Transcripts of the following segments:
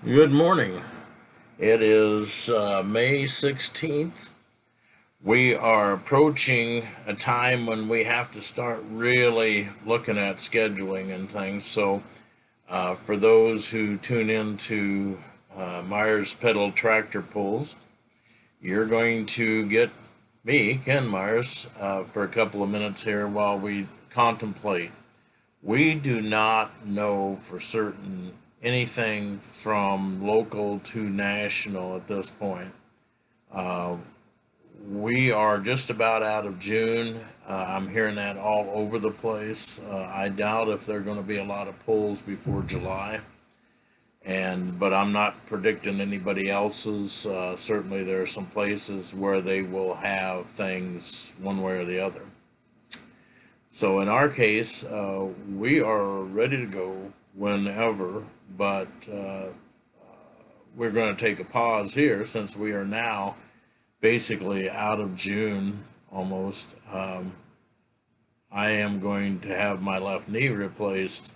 Good morning. It is May 16th. We are approaching a time when we have to start really looking at scheduling and things. So, for those who tune into Myers Pedal Tractor Pulls, you're going to get me, Ken Myers, for a couple of minutes here while we contemplate. We do not know for certain anything from local to national at this point. Uh, we are just about out of June. I'm hearing that all over the place. I doubt if there are going to be a lot of polls before July, but I'm not predicting anybody else's. Certainly, there are some places where they will have things one way or the other. So in our case, we are ready to go whenever, but we're going to take a pause here since we are now basically out of June almost. I am going to have my left knee replaced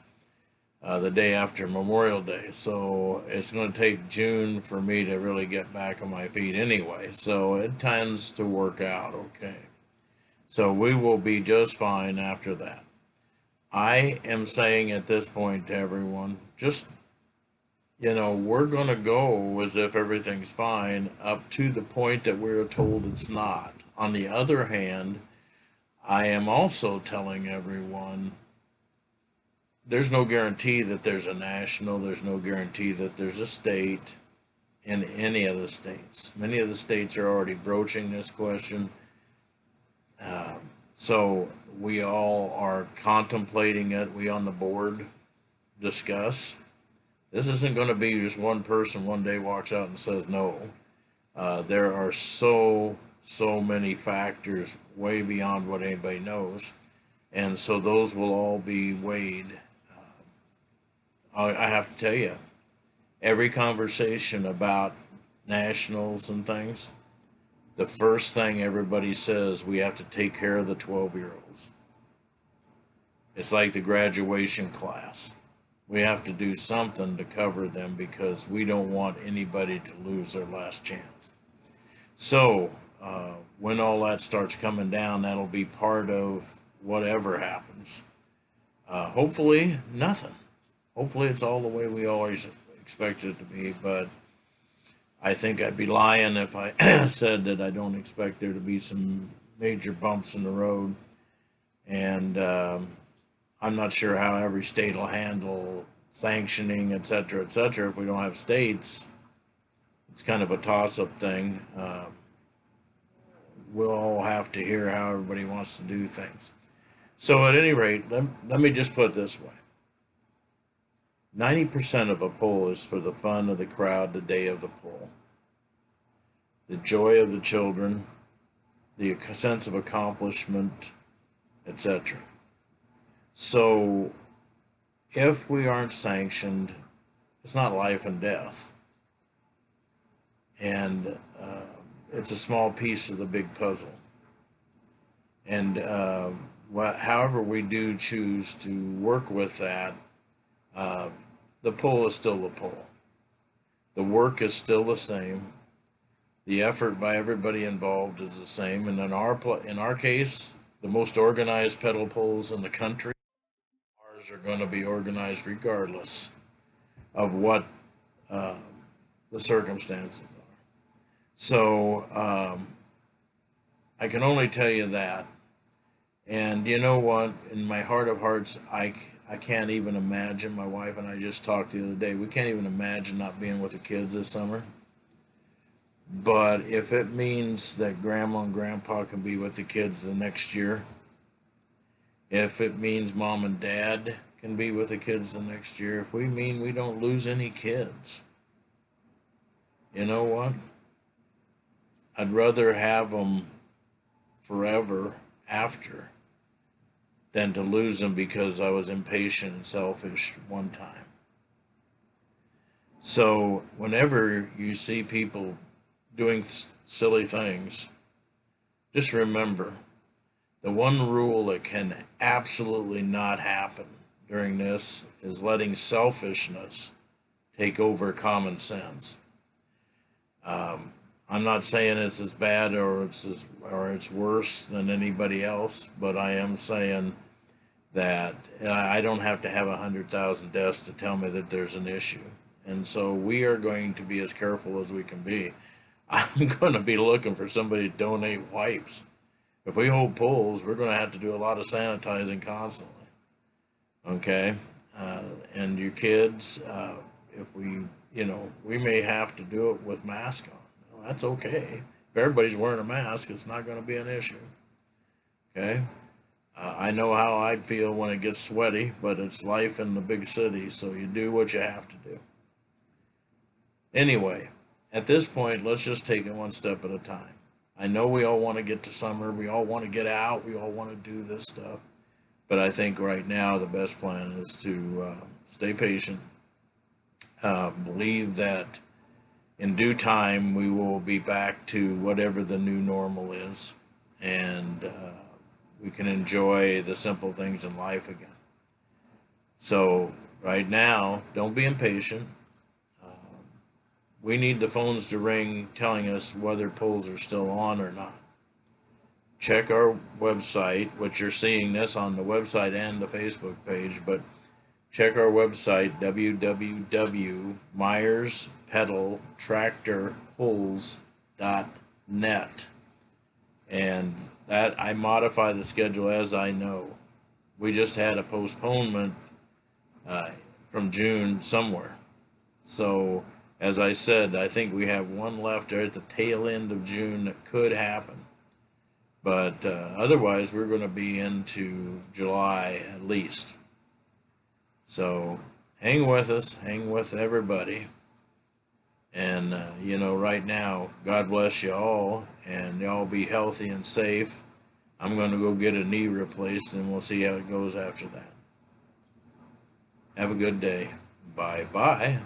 the day after Memorial Day, so it's going to take June for me to really get back on my feet anyway. So it tends to work out okay. So we will be just fine after that. I am saying at this point to everyone, just, we're going to go as if everything's fine up to the point that we're told it's not. On the other hand, I am also telling everyone there's no guarantee that there's a national, there's no guarantee that there's a state in any of the states. Many of the states are already broaching this question. So we all are contemplating it. We on the board discuss. This isn't going to be just one person one day walks out and says no. There are so many factors way beyond what anybody knows, and so those will all be weighed. I have to tell you, every conversation about nationals and things, the first thing everybody says, we have to take care of the 12-year-olds. It's like the graduation class. We have to do something to cover them because we don't want anybody to lose their last chance. So, when all that starts coming down, that'll be part of whatever happens. Hopefully, nothing. Hopefully, it's all the way we always expect it to be, but I think I'd be lying if I said that I don't expect there to be some major bumps in the road. And I'm not sure how every state will handle sanctioning, et cetera, et cetera. If we don't have states, it's kind of a toss up thing. We'll all have to hear how everybody wants to do things. So, at any rate, let me just put it this way 90% of a poll is for the fun of the crowd the day of the poll, the joy of the children, the sense of accomplishment, etc. So, if we aren't sanctioned, it's not life and death. And it's a small piece of the big puzzle. And however we do choose to work with that, uh, the pull is still the pull. The work is still the same. The effort by everybody involved is the same. And in our case, the most organized pedal pulls in the country, ours are going to be organized regardless of what uh, the circumstances are. So I can only tell you that. And you know what? In my heart of hearts, I can't even imagine. My wife and I just talked the other day. We can't even imagine not being with the kids this summer. But if it means that grandma and grandpa can be with the kids the next year, if it means mom and dad can be with the kids the next year, if we mean we don't lose any kids, you know what? I'd rather have them forever after than to lose them because I was impatient and selfish one time. So, whenever you see people doing silly things, just remember the one rule that can absolutely not happen during this is letting selfishness take over common sense. I'm not saying it's as bad or it's worse than anybody else, but I am saying that I don't have to have 100,000 deaths to tell me that there's an issue. And so we are going to be as careful as we can be. I'm going to be looking for somebody to donate wipes. If we hold polls, we're going to have to do a lot of sanitizing constantly. Okay? And your kids, if we may have to do it with masks on. Well, that's okay. If everybody's wearing a mask, it's not going to be an issue. Okay? I know how I'd feel when it gets sweaty, but it's life in the big city, so you do what you have to do. Anyway, at this point, let's just take it one step at a time. I know we all want to get to summer, we all want to get out, we all want to do this stuff, but I think right now the best plan is to stay patient, believe that in due time we will be back to whatever the new normal is, and we can enjoy the simple things in life again. So right now, don't be impatient. We need the phones to ring telling us whether polls are still on or not. Check our website, which you're seeing this on the website and the Facebook page, but check our website, www.myerspedaltractorpulls.net. And that I modify the schedule as I know. We just had a postponement from June somewhere. So, as I said, I think we have one left there at the tail end of June that could happen. But otherwise, we're going to be into July at least. So, hang with us, hang with everybody. And, right now, God bless you all, and y'all be healthy and safe. I'm going to go get a knee replaced, and we'll see how it goes after that. Have a good day. Bye-bye.